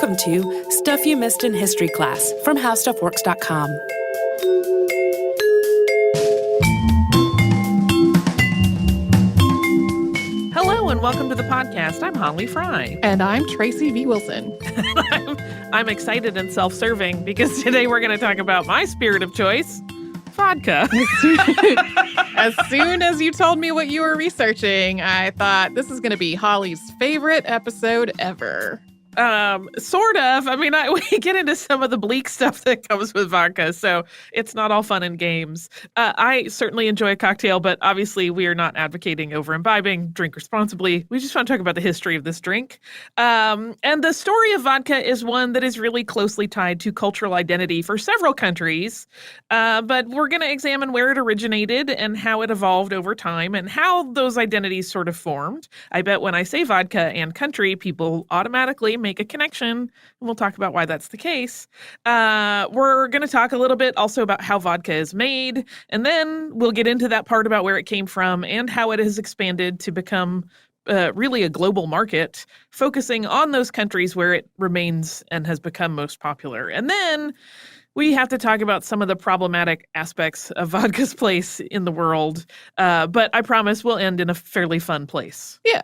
Welcome to Stuff You Missed in History Class from HowStuffWorks.com. Hello and welcome to the podcast. I'm Holly Fry. And I'm Tracy V. Wilson. I'm excited and self-serving because today we're going to talk about my spirit of choice, vodka. As soon as you told me what you were researching, I thought this is going to be Holly's favorite episode ever. Sort of. I mean, we get into some of the bleak stuff that comes with vodka, so it's not all fun and games. I certainly enjoy a cocktail, but obviously we are not advocating over imbibing. Drink responsibly. We just want to talk about the history of this drink. And the story of vodka is one that is really closely tied to cultural identity for several countries. But we're going to examine where it originated and how it evolved over time and how those identities sort of formed. I bet when I say vodka and country, people automatically make a connection, and we'll talk about why that's the case. We're going to talk a little bit also about how vodka is made, and then we'll get into that part about where it came from and how it has expanded to become really a global market, focusing on those countries where it remains and has become most popular. And then we have to talk about some of the problematic aspects of vodka's place in the world, but I promise we'll end in a fairly fun place. Yeah.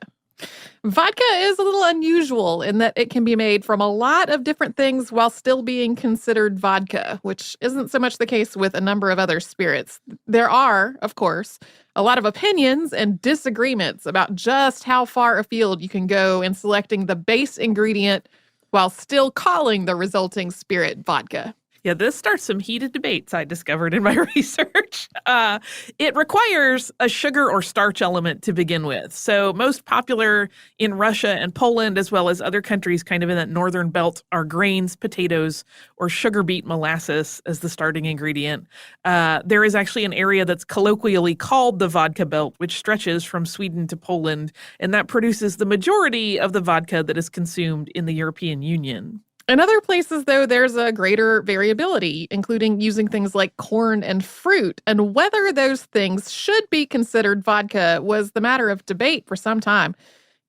Vodka is a little unusual in that it can be made from a lot of different things while still being considered vodka, which isn't so much the case with a number of other spirits. There are, of course, a lot of opinions and disagreements about just how far afield you can go in selecting the base ingredient while still calling the resulting spirit vodka. Yeah, this starts some heated debates I discovered in my research. It requires a sugar or starch element to begin with. So most popular in Russia and Poland, as well as other countries kind of in that northern belt, are grains, potatoes, or sugar beet molasses as the starting ingredient. There is actually an area that's colloquially called the vodka belt, which stretches from Sweden to Poland, and that produces the majority of the vodka that is consumed in the European Union. In other places, though, there's a greater variability, including using things like corn and fruit, and whether those things should be considered vodka was the matter of debate for some time.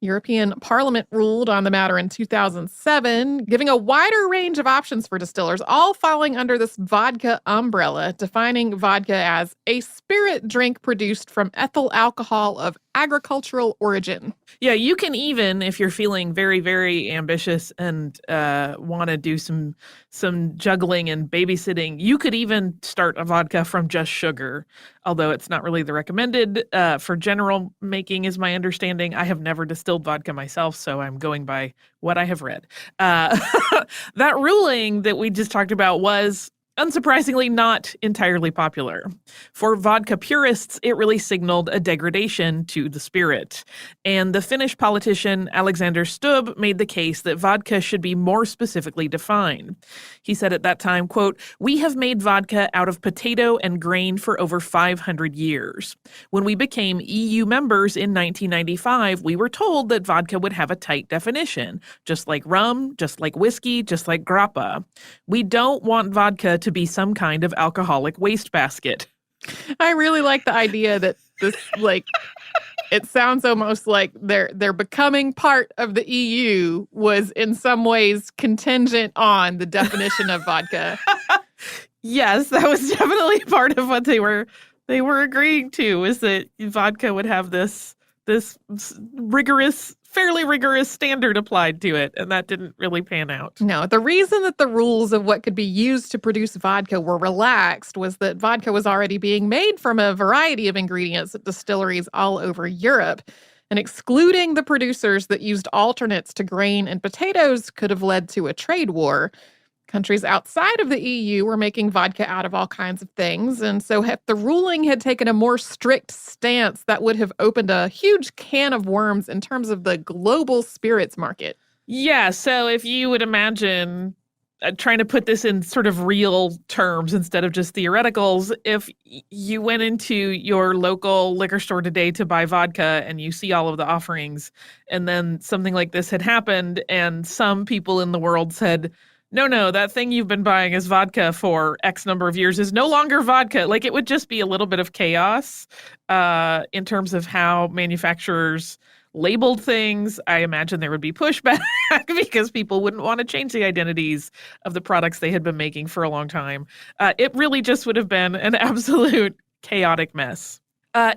European Parliament ruled on the matter in 2007, giving a wider range of options for distillers, all falling under this vodka umbrella, defining vodka as a spirit drink produced from ethyl alcohol of agricultural origin. Yeah, you can even, if you're feeling very, very ambitious and want to do some juggling and babysitting, you could even start a vodka from just sugar, although it's not really the recommended for general making is my understanding. I have never distilled vodka myself, so I'm going by what I have read. That ruling that we just talked about was unsurprisingly not entirely popular. For vodka purists, it really signaled a degradation to the spirit. And the Finnish politician Alexander Stubb made the case that vodka should be more specifically defined. He said at that time, quote, "We have made vodka out of potato and grain for over 500 years. When we became EU members in 1995, we were told that vodka would have a tight definition, just like rum, just like whiskey, just like grappa. We don't want vodka to be some kind of alcoholic wastebasket." I really like the idea that this, it sounds almost like they're becoming part of the EU was in some ways contingent on the definition of vodka. Yes, that was definitely part of what they were agreeing to, is that vodka would have this fairly rigorous standard applied to it, and that didn't really pan out. No, the reason that the rules of what could be used to produce vodka were relaxed was that vodka was already being made from a variety of ingredients at distilleries all over Europe, and excluding the producers that used alternates to grain and potatoes could have led to a trade war. Countries outside of the EU were making vodka out of all kinds of things, and so if the ruling had taken a more strict stance, that would have opened a huge can of worms in terms of the global spirits market. Yeah, so if you would imagine trying to put this in sort of real terms instead of just theoreticals, if you went into your local liquor store today to buy vodka and you see all of the offerings, and then something like this had happened and some people in the world said, no, that thing you've been buying as vodka for X number of years is no longer vodka. Like, it would just be a little bit of chaos in terms of how manufacturers labeled things. I imagine there would be pushback because people wouldn't want to change the identities of the products they had been making for a long time. It really just would have been an absolute chaotic mess.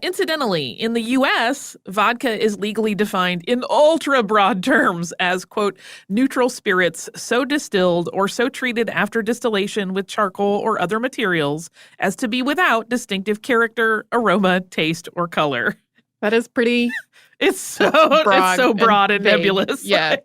Incidentally, in the U.S., vodka is legally defined in ultra broad terms as, quote, neutral spirits so distilled or so treated after distillation with charcoal or other materials as to be without distinctive character, aroma, taste, or color. That is pretty It's so broad and vague. nebulous. Yeah.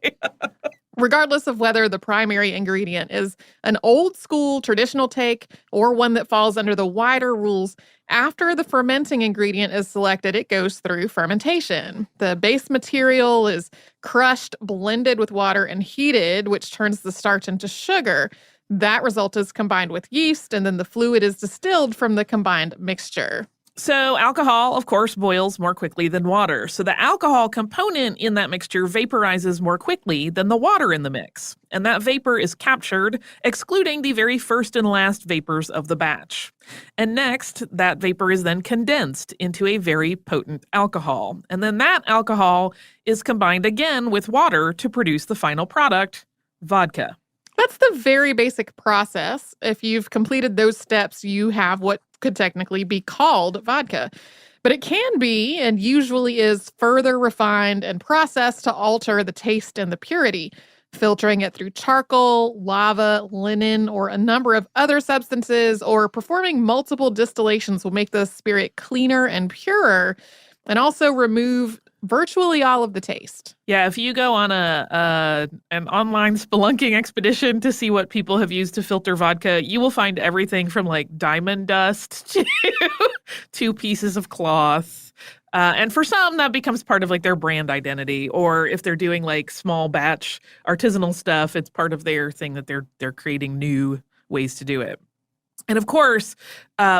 Regardless of whether the primary ingredient is an old school traditional take or one that falls under the wider rules, after the fermenting ingredient is selected, it goes through fermentation. The base material is crushed, blended with water, and heated, which turns the starch into sugar. That result is combined with yeast, and then the fluid is distilled from the combined mixture. So alcohol, of course, boils more quickly than water. So the alcohol component in that mixture vaporizes more quickly than the water in the mix. And that vapor is captured, excluding the very first and last vapors of the batch. And next, that vapor is then condensed into a very potent alcohol. And then that alcohol is combined again with water to produce the final product, vodka. That's the very basic process. If you've completed those steps, you have what could technically be called vodka. But it can be, and usually is, further refined and processed to alter the taste and the purity. Filtering it through charcoal, lava, linen, or a number of other substances, or performing multiple distillations will make the spirit cleaner and purer, and also remove virtually all of the taste. Yeah, if you go on an online spelunking expedition to see what people have used to filter vodka, you will find everything from like diamond dust to 2 pieces of cloth. And for some, that becomes part of like their brand identity. Or if they're doing like small batch artisanal stuff, it's part of their thing that they're creating new ways to do it. And of course,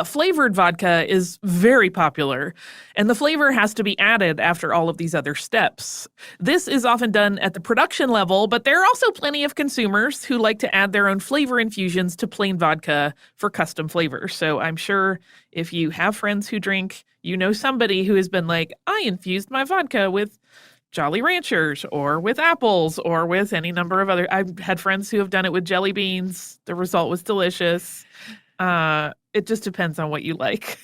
flavored vodka is very popular, and the flavor has to be added after all of these other steps. This is often done at the production level, but there are also plenty of consumers who like to add their own flavor infusions to plain vodka for custom flavors. So I'm sure if you have friends who drink, you know somebody who has been like, I infused my vodka with Jolly Ranchers or with apples or with any number of other. I've had friends who have done it with jelly beans. The result was delicious. It just depends on what you like.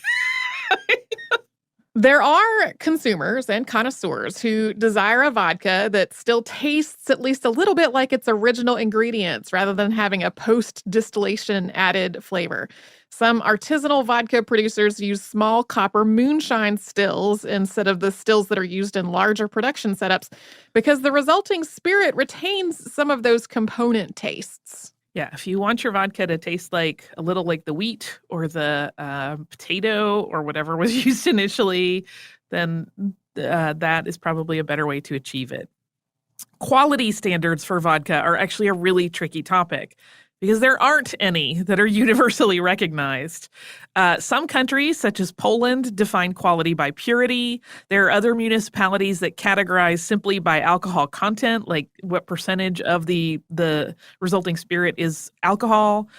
There are consumers and connoisseurs who desire a vodka that still tastes at least a little bit like its original ingredients rather than having a post-distillation added flavor. Some artisanal vodka producers use small copper moonshine stills instead of the stills that are used in larger production setups because the resulting spirit retains some of those component tastes. Yeah, if you want your vodka to taste like a little like the wheat or the potato or whatever was used initially, then that is probably a better way to achieve it. Quality standards for vodka are actually a really tricky topic because there aren't any that are universally recognized. Some countries, such as Poland, define quality by purity. There are other municipalities that categorize simply by alcohol content, like what percentage of the resulting spirit is alcohol.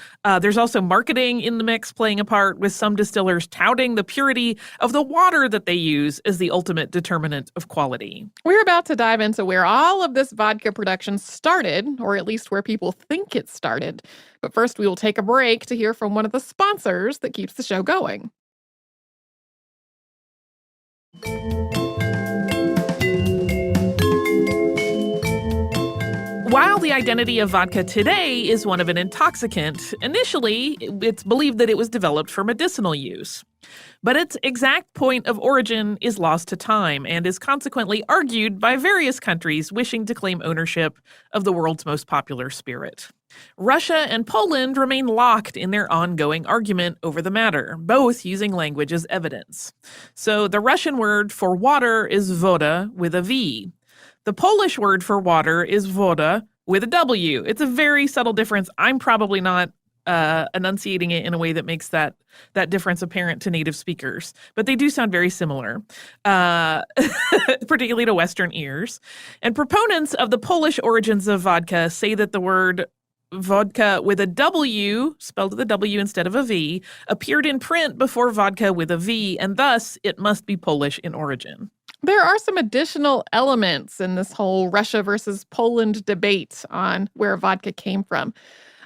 There's also marketing in the mix playing a part, with some distillers touting the purity of the water that they use as the ultimate determinant of quality. We're about to dive into where all of this vodka production started, or at least where people think it started. But first, we will take a break to hear from one of the sponsors that keeps the show going. While the identity of vodka today is one of an intoxicant, initially it's believed that it was developed for medicinal use. But its exact point of origin is lost to time and is consequently argued by various countries wishing to claim ownership of the world's most popular spirit. Russia and Poland remain locked in their ongoing argument over the matter, both using language as evidence. So the Russian word for water is voda with a V. The Polish word for water is voda with a W. It's a very subtle difference. I'm probably not enunciating it in a way that makes that difference apparent to native speakers, but they do sound very similar, particularly to Western ears. And proponents of the Polish origins of vodka say that the word vodka with a W, spelled with a W instead of a V, appeared in print before vodka with a V, and thus it must be Polish in origin. There are some additional elements in this whole Russia versus Poland debate on where vodka came from.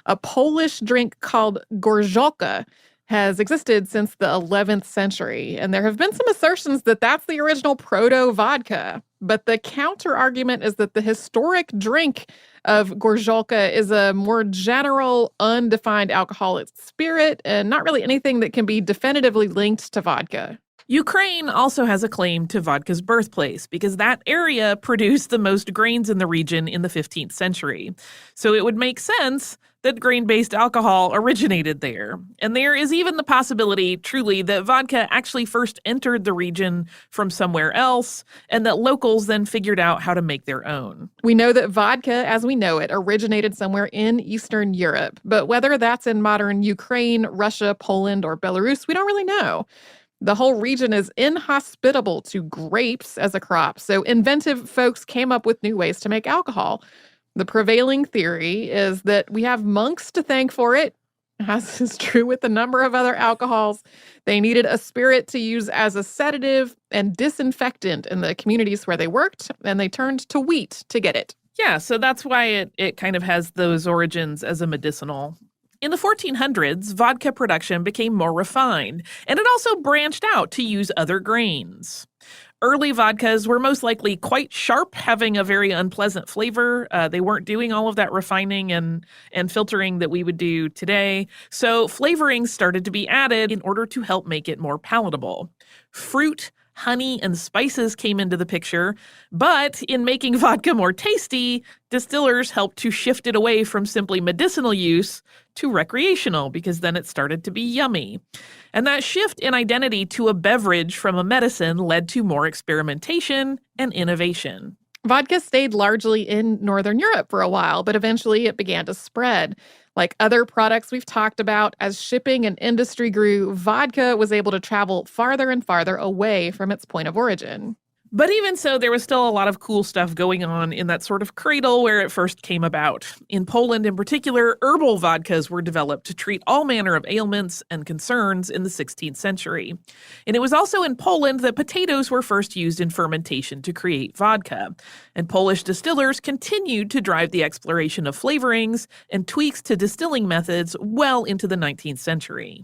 A Polish drink called gorzałka has existed since the 11th century, and there have been some assertions that that's the original proto-vodka. But the counter-argument is that the historic drink of gorzałka is a more general, undefined alcoholic spirit and not really anything that can be definitively linked to vodka. Ukraine also has a claim to vodka's birthplace because that area produced the most grains in the region in the 15th century. So it would make sense that grain-based alcohol originated there. And there is even the possibility, truly, that vodka actually first entered the region from somewhere else and that locals then figured out how to make their own. We know that vodka, as we know it, originated somewhere in Eastern Europe. But whether that's in modern Ukraine, Russia, Poland, or Belarus, we don't really know. The whole region is inhospitable to grapes as a crop, so inventive folks came up with new ways to make alcohol. The prevailing theory is that we have monks to thank for it, as is true with a number of other alcohols. They needed a spirit to use as a sedative and disinfectant in the communities where they worked, and they turned to wheat to get it. Yeah, so that's why it kind of has those origins as a medicinal. In the 1400s, vodka production became more refined, and it also branched out to use other grains. Early vodkas were most likely quite sharp, having a very unpleasant flavor. They weren't doing all of that refining and filtering that we would do today. So flavorings started to be added in order to help make it more palatable. Fruit, honey, and spices came into the picture, but in making vodka more tasty, distillers helped to shift it away from simply medicinal use to recreational, because then it started to be yummy. And that shift in identity to a beverage from a medicine led to more experimentation and innovation. Vodka stayed largely in Northern Europe for a while, but eventually it began to spread. Like other products we've talked about, as shipping and industry grew, vodka was able to travel farther and farther away from its point of origin. But even so, there was still a lot of cool stuff going on in that sort of cradle where it first came about. In Poland in particular, herbal vodkas were developed to treat all manner of ailments and concerns in the 16th century. And it was also in Poland that potatoes were first used in fermentation to create vodka. And Polish distillers continued to drive the exploration of flavorings and tweaks to distilling methods well into the 19th century.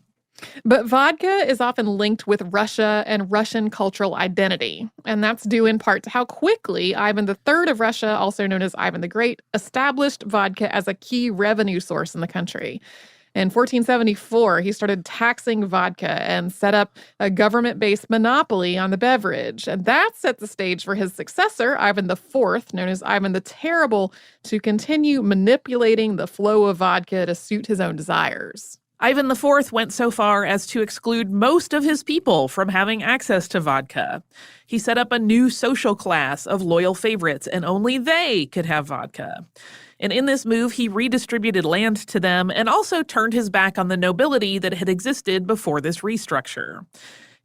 But vodka is often linked with Russia and Russian cultural identity, and that's due in part to how quickly Ivan III of Russia, also known as Ivan the Great, established vodka as a key revenue source in the country. In 1474, he started taxing vodka and set up a government-based monopoly on the beverage, and that set the stage for his successor, Ivan IV, known as Ivan the Terrible, to continue manipulating the flow of vodka to suit his own desires. Ivan IV went so far as to exclude most of his people from having access to vodka. He set up a new social class of loyal favorites, and only they could have vodka. And in this move, he redistributed land to them and also turned his back on the nobility that had existed before this restructure.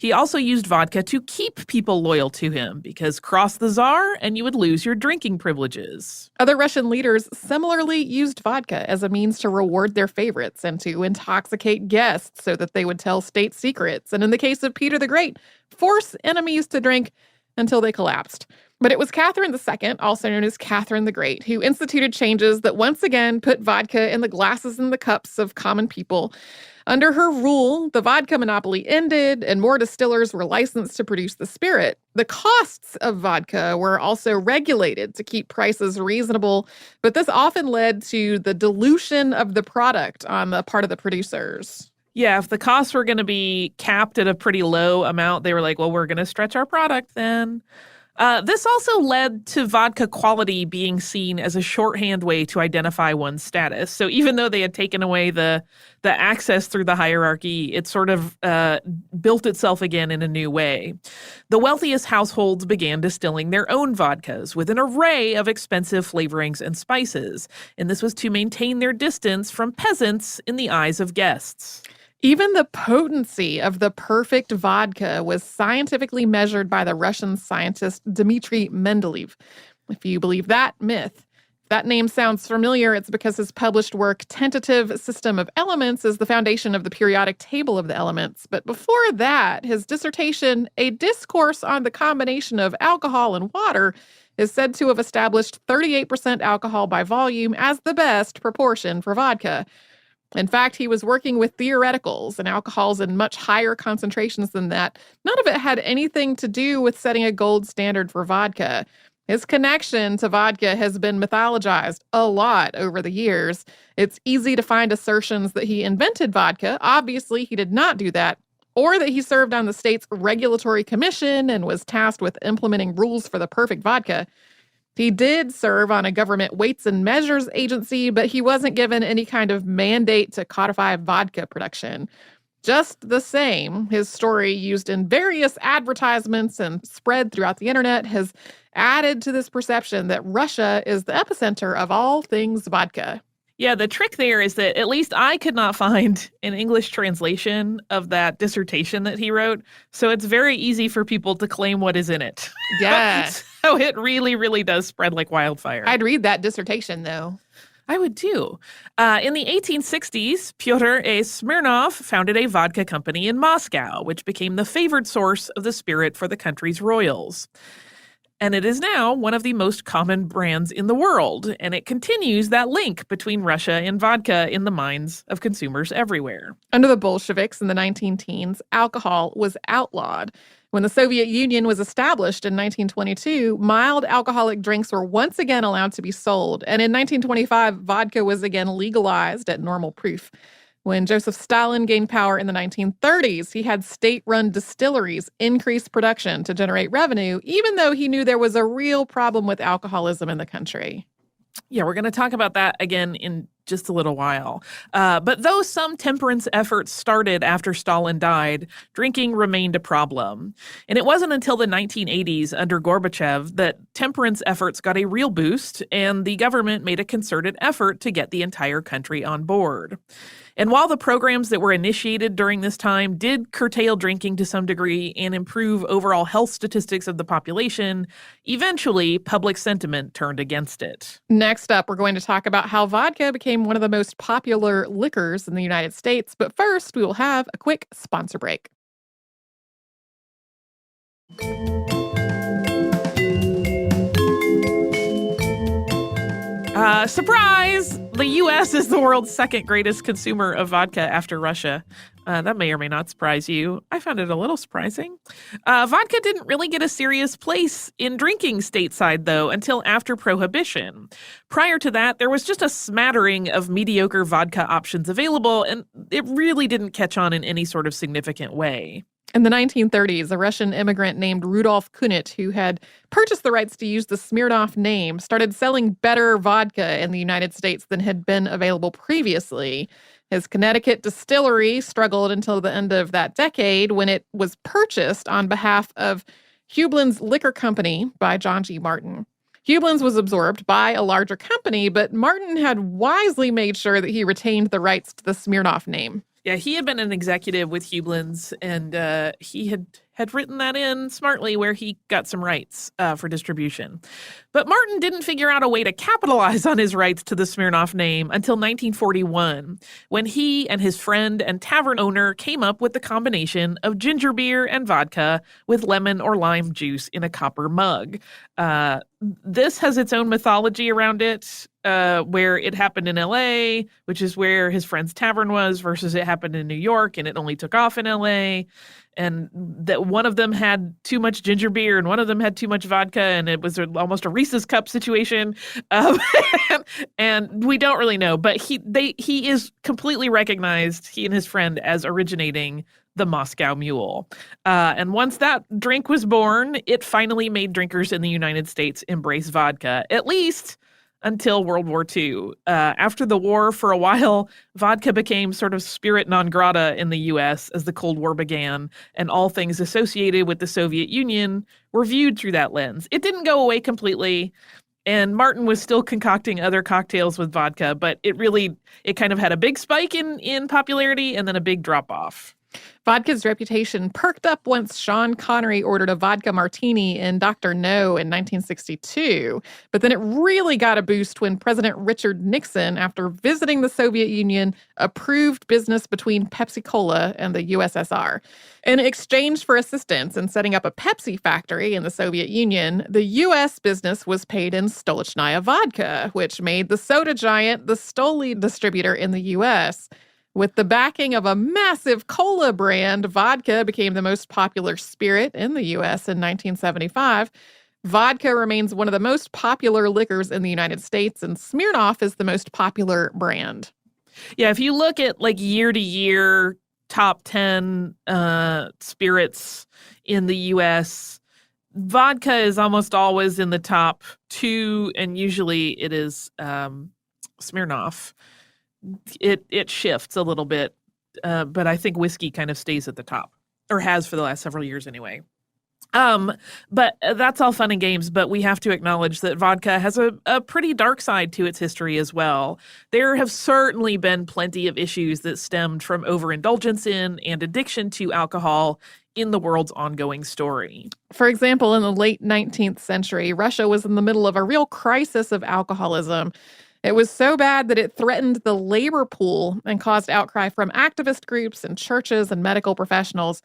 He also used vodka to keep people loyal to him, because cross the Tsar and you would lose your drinking privileges. Other Russian leaders similarly used vodka as a means to reward their favorites and to intoxicate guests so that they would tell state secrets. And in the case of Peter the Great, force enemies to drink until they collapsed. But it was Catherine II, also known as Catherine the Great, who instituted changes that once again put vodka in the glasses and the cups of common people. Under her rule, the vodka monopoly ended and more distillers were licensed to produce the spirit. The costs of vodka were also regulated to keep prices reasonable, but this often led to the dilution of the product on the part of the producers. Yeah, if the costs were going to be capped at a pretty low amount, they were like, well, we're going to stretch our product then. This also led to vodka quality being seen as a shorthand way to identify one's status. So even though they had taken away the access through the hierarchy, it sort of built itself again in a new way. The wealthiest households began distilling their own vodkas with an array of expensive flavorings and spices. And this was to maintain their distance from peasants in the eyes of guests. Even the potency of the perfect vodka was scientifically measured by the Russian scientist Dmitry Mendeleev. If you believe that myth, That name sounds familiar. It's because his published work, Tentative System of Elements, is the foundation of the periodic table of the elements. But before that, his dissertation, A Discourse on the Combination of Alcohol and Water, is said to have established 38% alcohol by volume as the best proportion for vodka. In fact, he was working with theoreticals and alcohols in much higher concentrations than that. None of it had anything to do with setting a gold standard for vodka. His connection to vodka has been mythologized a lot over the years. It's easy to find assertions that he invented vodka. Obviously, he did not do that. Or that he served on the state's regulatory commission and was tasked with implementing rules for the perfect vodka. He did serve on a government weights and measures agency, but he wasn't given any kind of mandate to codify vodka production. Just the same, his story, used in various advertisements and spread throughout the internet, has added to this perception that Russia is the epicenter of all things vodka. Yeah, the trick there is that at least I could not find an English translation of that dissertation that he wrote. So it's very easy for people to claim what is in it. Yeah. So it really, really does spread like wildfire. I'd read that dissertation, though. I would too. In the 1860s, Pyotr A. Smirnov founded a vodka company in Moscow, which became the favored source of the spirit for the country's royals. And it is now one of the most common brands in the world, and it continues that link between Russia and vodka in the minds of consumers everywhere. Under the Bolsheviks in the 19-teens, alcohol was outlawed. When the Soviet Union was established in 1922, mild alcoholic drinks were once again allowed to be sold, and in 1925, vodka was again legalized at normal proof. When Joseph Stalin gained power in the 1930s, he had state-run distilleries increase production to generate revenue, even though he knew there was a real problem with alcoholism in the country. Yeah, we're going to talk about that again in just a little while. But though some temperance efforts started after Stalin died, drinking remained a problem. And it wasn't until the 1980s under Gorbachev that temperance efforts got a real boost, and the government made a concerted effort to get the entire country on board. And while the programs that were initiated during this time did curtail drinking to some degree and improve overall health statistics of the population, eventually public sentiment turned against it. Next up, we're going to talk about how vodka became one of the most popular liquors in the United States. But first, we will have a quick sponsor break. Surprise! The U.S. is the world's second greatest consumer of vodka after Russia. That may or may not surprise you. I found it a little surprising. Vodka didn't really get a serious place in drinking stateside, though, until after Prohibition. Prior to that, there was just a smattering of mediocre vodka options available, and it really didn't catch on in any sort of significant way. In the 1930s, a Russian immigrant named Rudolf Kunit, who had purchased the rights to use the Smirnoff name, started selling better vodka in the United States than had been available previously. His Connecticut distillery struggled until the end of that decade when it was purchased on behalf of Hueblen's Liquor Company by John G. Martin. Hueblen's was absorbed by a larger company, but Martin had wisely made sure that he retained the rights to the Smirnoff name. Yeah, he had been an executive with Hueblen's, and he had written that in smartly where he got some rights for distribution. But Martin didn't figure out a way to capitalize on his rights to the Smirnoff name until 1941, when he and his friend and tavern owner came up with the combination of ginger beer and vodka with lemon or lime juice in a copper mug. This has its own mythology around it, where it happened in L.A., which is where his friend's tavern was, versus it happened in New York, and it only took off in L.A., and that one of them had too much ginger beer and one of them had too much vodka, and it was almost a Reese's Cup situation. And we don't really know, but he is completely recognized, he and his friend, as originating the Moscow Mule. And once that drink was born, it finally made drinkers in the United States embrace vodka, at least until World War II. After the war, for a while, vodka became sort of spirit non grata in the U.S. as the Cold War began, and all things associated with the Soviet Union were viewed through that lens. It didn't go away completely, and Martin was still concocting other cocktails with vodka, but it kind of had a big spike in popularity and then a big drop-off. Vodka's reputation perked up once Sean Connery ordered a vodka martini in Dr. No in 1962. But then it really got a boost when President Richard Nixon, after visiting the Soviet Union, approved business between Pepsi-Cola and the USSR. In exchange for assistance in setting up a Pepsi factory in the Soviet Union, the U.S. business was paid in Stolichnaya vodka, which made the soda giant the Stoli distributor in the U.S. With the backing of a massive cola brand, vodka became the most popular spirit in the U.S. in 1975. Vodka remains one of the most popular liquors in the United States, and Smirnoff is the most popular brand. Yeah, if you look at like year to year top 10 spirits in the U.S., vodka is almost always in the top 2, and usually it is Smirnoff. It shifts a little bit, but I think whiskey kind of stays at the top, or has for the last several years anyway. But that's all fun and games, but we have to acknowledge that vodka has a pretty dark side to its history as well. There have certainly been plenty of issues that stemmed from overindulgence in and addiction to alcohol in the world's ongoing story. For example, in the late 19th century, Russia was in the middle of a real crisis of alcoholism. It was so bad that it threatened the labor pool and caused outcry from activist groups and churches and medical professionals.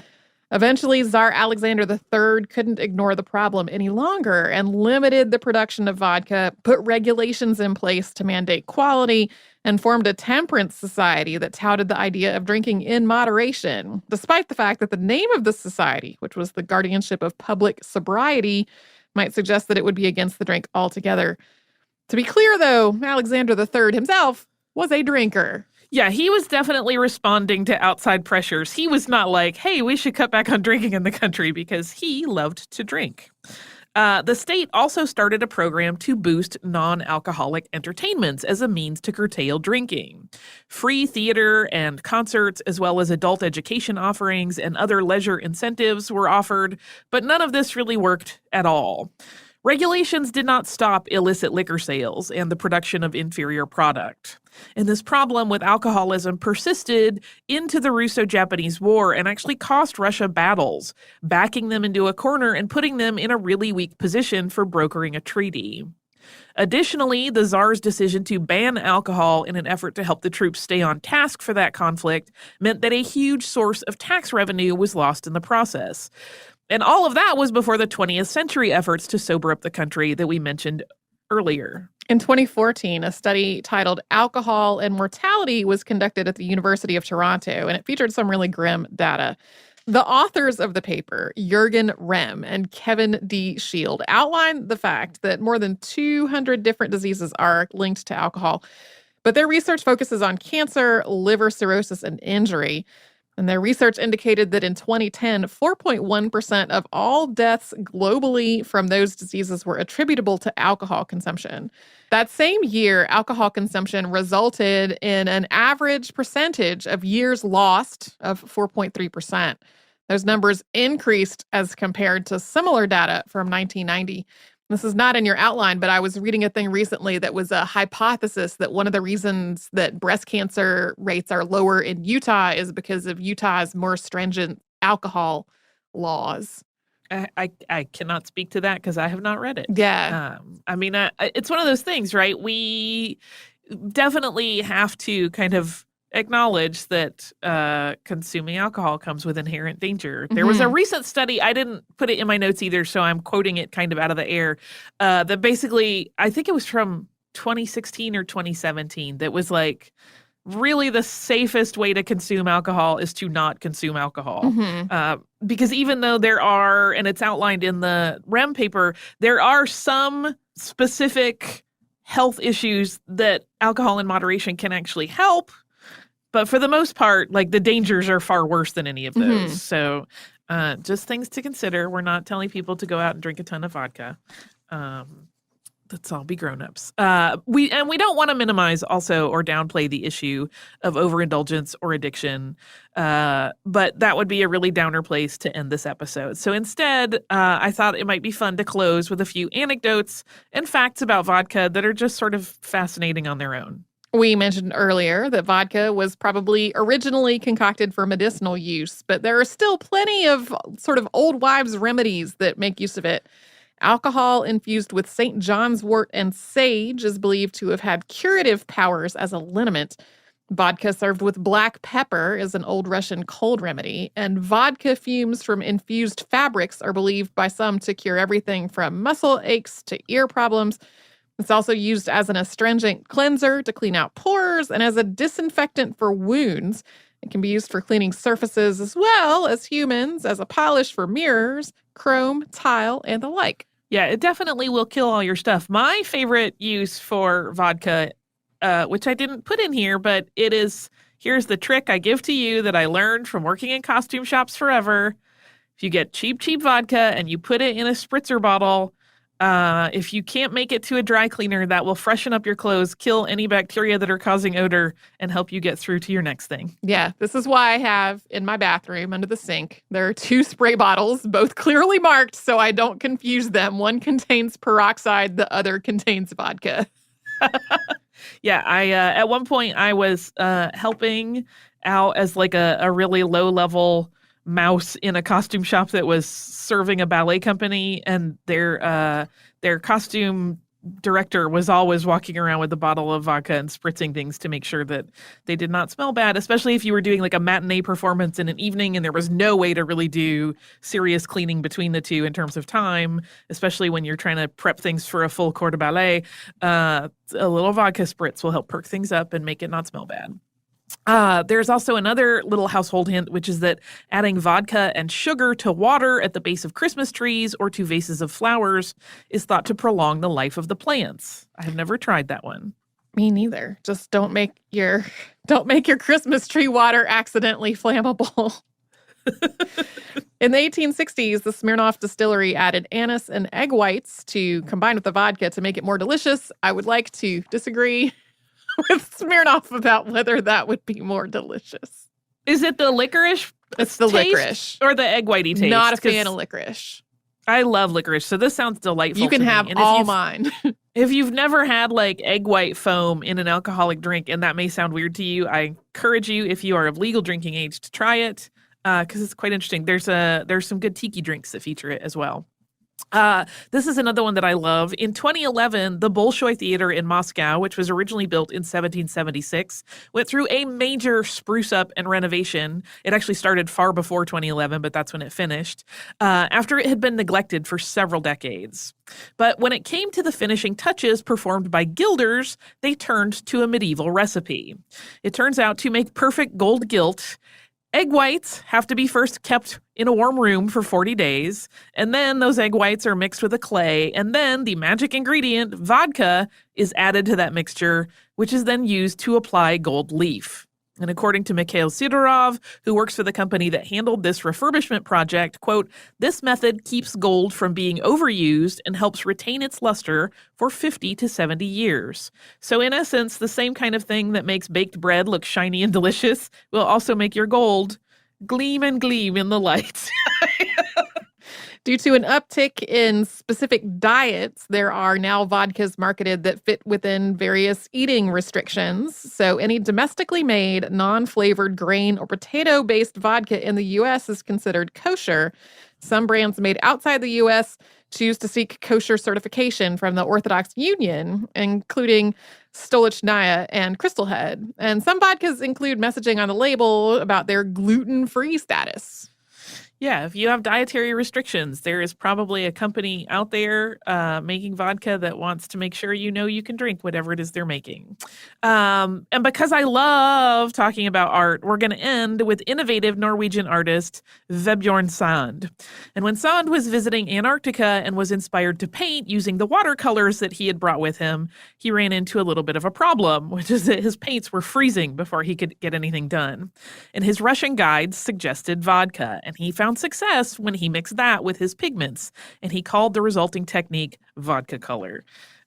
Eventually, Tsar Alexander III couldn't ignore the problem any longer and limited the production of vodka, put regulations in place to mandate quality, and formed a temperance society that touted the idea of drinking in moderation, despite the fact that the name of the society, which was the Guardianship of Public Sobriety, might suggest that it would be against the drink altogether. To be clear, though, Alexander III himself was a drinker. Yeah, he was definitely responding to outside pressures. He was not like, hey, we should cut back on drinking in the country, because he loved to drink. The state also started a program to boost non-alcoholic entertainments as a means to curtail drinking. Free theater and concerts, as well as adult education offerings and other leisure incentives were offered, but none of this really worked at all. Regulations did not stop illicit liquor sales and the production of inferior product. And this problem with alcoholism persisted into the Russo-Japanese War and actually cost Russia battles, backing them into a corner and putting them in a really weak position for brokering a treaty. Additionally, the Tsar's decision to ban alcohol in an effort to help the troops stay on task for that conflict meant that a huge source of tax revenue was lost in the process. And all of that was before the 20th century efforts to sober up the country that we mentioned earlier. In 2014, a study titled Alcohol and Mortality was conducted at the University of Toronto, and it featured some really grim data. The authors of the paper, Jürgen Rehm and Kevin D. Shield, outlined the fact that more than 200 different diseases are linked to alcohol, but their research focuses on cancer, liver cirrhosis, and injury. And their research indicated that in 2010, 4.1% of all deaths globally from those diseases were attributable to alcohol consumption. That same year, alcohol consumption resulted in an average percentage of years lost of 4.3%. Those numbers increased as compared to similar data from 1990. This is not in your outline, but I was reading a thing recently that was a hypothesis that one of the reasons that breast cancer rates are lower in Utah is because of Utah's more stringent alcohol laws. I cannot speak to that because I have not read it. Yeah. It's one of those things, right? We definitely have to kind of acknowledge that consuming alcohol comes with inherent danger. There was a recent study, I didn't put it in my notes either, so I'm quoting it kind of out of the air, that basically, I think it was from 2016 or 2017, that was like, really the safest way to consume alcohol is to not consume alcohol. Because even though there are, and it's outlined in the REM paper, there are some specific health issues that alcohol in moderation can actually help. But for the most part, like, the dangers are far worse than any of those. So just things to consider. We're not telling people to go out and drink a ton of vodka. Let's all be grown-ups. We don't want to minimize also or downplay the issue of overindulgence or addiction. But that would be a really downer place to end this episode. So instead, I thought it might be fun to close with a few anecdotes and facts about vodka that are just sort of fascinating on their own. We mentioned earlier that vodka was probably originally concocted for medicinal use, but there are still plenty of sort of old wives' remedies that make use of it. Alcohol infused with St. John's wort and sage is believed to have had curative powers as a liniment. Vodka served with black pepper is an old Russian cold remedy, and vodka fumes from infused fabrics are believed by some to cure everything from muscle aches to ear problems. It's also used as an astringent cleanser to clean out pores and as a disinfectant for wounds. It can be used for cleaning surfaces as well as humans, as a polish for mirrors, chrome, tile, and the like. Yeah, it definitely will kill all your stuff. My favorite use for vodka, which I didn't put in here, but here's the trick I give to you that I learned from working in costume shops forever. If you get cheap vodka and you put it in a spritzer bottle, if you can't make it to a dry cleaner, that will freshen up your clothes, kill any bacteria that are causing odor, and help you get through to your next thing. Yeah, this is why I have in my bathroom under the sink, there are 2 spray bottles, both clearly marked so I don't confuse them. One contains peroxide, the other contains vodka. Yeah, at one point I was helping out as like a really low level mouse in a costume shop that was serving a ballet company, and their costume director was always walking around with a bottle of vodka and spritzing things to make sure that they did not smell bad, especially if you were doing like a matinee performance in an evening and there was no way to really do serious cleaning between the two in terms of time, especially when you're trying to prep things for a full corps de ballet. A little vodka spritz will help perk things up and make it not smell bad. There's also another little household hint, which is that adding vodka and sugar to water at the base of Christmas trees or to vases of flowers is thought to prolong the life of the plants. I have never tried that one. Me neither. Just don't make your Christmas tree water accidentally flammable. In the 1860s, the Smirnoff distillery added anise and egg whites to combine with the vodka to make it more delicious. I would like to disagree with Smirnoff about whether that would be more delicious. Is it the licorice? It's the licorice. Or the egg whitey taste? Not a fan of licorice. I love licorice, so this sounds delightful. You can have all mine. If you've never had like egg white foam in an alcoholic drink, and that may sound weird to you, I encourage you, if you are of legal drinking age, to try it because it's quite interesting. There's some good tiki drinks that feature it as well. This is another one that I love. In 2011, the Bolshoi Theater in Moscow, which was originally built in 1776, went through a major spruce up and renovation. It actually started far before 2011, but that's when it finished, after it had been neglected for several decades. But when it came to the finishing touches performed by gilders, they turned to a medieval recipe. It turns out to make perfect gold gilt, egg whites have to be first kept in a warm room for 40 days, and then those egg whites are mixed with a clay, and then the magic ingredient, vodka, is added to that mixture, which is then used to apply gold leaf. And according to Mikhail Sidorov, who works for the company that handled this refurbishment project, quote, "This method keeps gold from being overused and helps retain its luster for 50 to 70 years. So in essence, the same kind of thing that makes baked bread look shiny and delicious will also make your gold gleam and gleam in the light." Due to an uptick in specific diets, there are now vodkas marketed that fit within various eating restrictions. So any domestically made, non-flavored grain or potato-based vodka in the U.S. is considered kosher. Some brands made outside the U.S. choose to seek kosher certification from the Orthodox Union, including Stolichnaya and Crystal Head. And some vodkas include messaging on the label about their gluten-free status. Yeah, if you have dietary restrictions, there is probably a company out there making vodka that wants to make sure you know you can drink whatever it is they're making. And because I love talking about art, we're going to end with innovative Norwegian artist Vebjorn Sand. And when Sand was visiting Antarctica and was inspired to paint using the watercolors that he had brought with him, he ran into a little bit of a problem, which is that his paints were freezing before he could get anything done. And his Russian guides suggested vodka, and he found success when he mixed that with his pigments, and he called the resulting technique vodka color.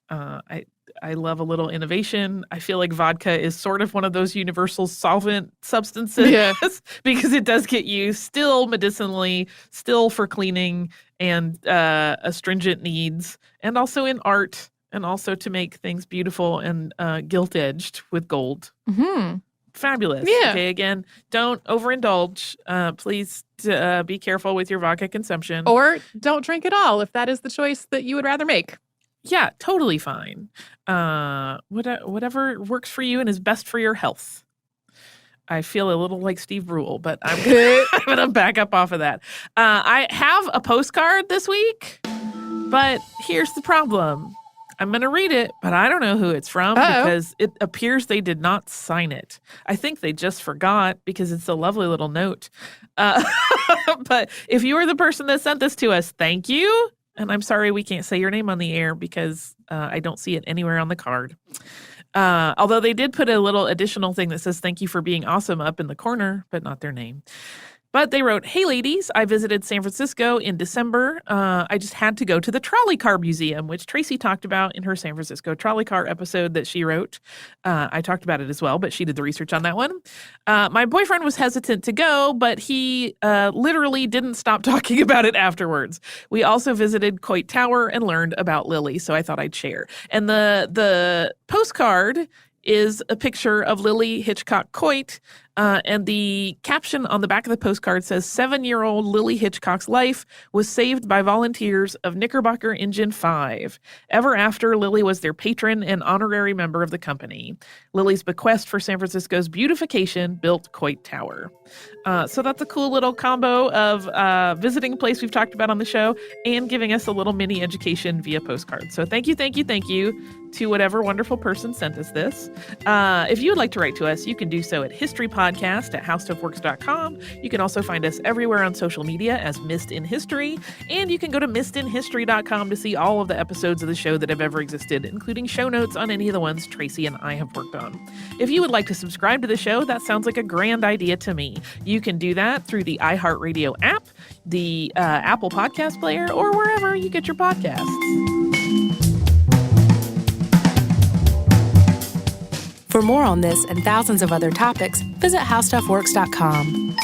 I love a little innovation. I feel like vodka is sort of one of those universal solvent substances because it does get used still medicinally, still for cleaning and astringent needs, and also in art. and also to make things beautiful and gilt-edged with gold. Mm-hmm. Fabulous. Yeah. Okay, again, don't overindulge. Please be careful with your vodka consumption. Or don't drink at all if that is the choice that you would rather make. Yeah, totally fine. Whatever works for you and is best for your health. I feel a little like Steve Brule, but I'm going to back up off of that. I have a postcard this week, but here's the problem. I'm going to read it, but I don't know who it's from because it appears they did not sign it. I think they just forgot because it's a lovely little note. But if you are the person that sent this to us, thank you. And I'm sorry we can't say your name on the air because I don't see it anywhere on the card. Although they did put a little additional thing that says thank you for being awesome up in the corner, but not their name. But they wrote, "Hey, ladies, I visited San Francisco in December. I just had to go to the Trolley Car Museum, which Tracy talked about in her San Francisco Trolley Car episode that she wrote. I talked about it as well, but she did the research on that one. My boyfriend was hesitant to go, but he literally didn't stop talking about it afterwards. We also visited Coit Tower and learned about Lily, so I thought I'd share. And the postcard is a picture of Lily Hitchcock Coit, and the caption on the back of the postcard says, 7-year-old Lily Hitchcock's life was saved by volunteers of Knickerbocker Engine 5. Ever after, Lily was their patron and honorary member of the company. Lily's bequest for San Francisco's beautification built Coit Tower." So that's a cool little combo of visiting a place we've talked about on the show and giving us a little mini education via postcard. So thank you to whatever wonderful person sent us this. If you would like to write to us, you can do so at historypodcast@howstuffworks.com. You can also find us everywhere on social media as Missed in History, and you can go to missedinhistory.com to see all of the episodes of the show that have ever existed, including show notes on any of the ones Tracy and I have worked on. If you would like to subscribe to the show, that sounds like a grand idea to me. You can do that through the iHeartRadio app, the Apple Podcast Player, or wherever you get your podcasts. For more on this and thousands of other topics, visit howstuffworks.com.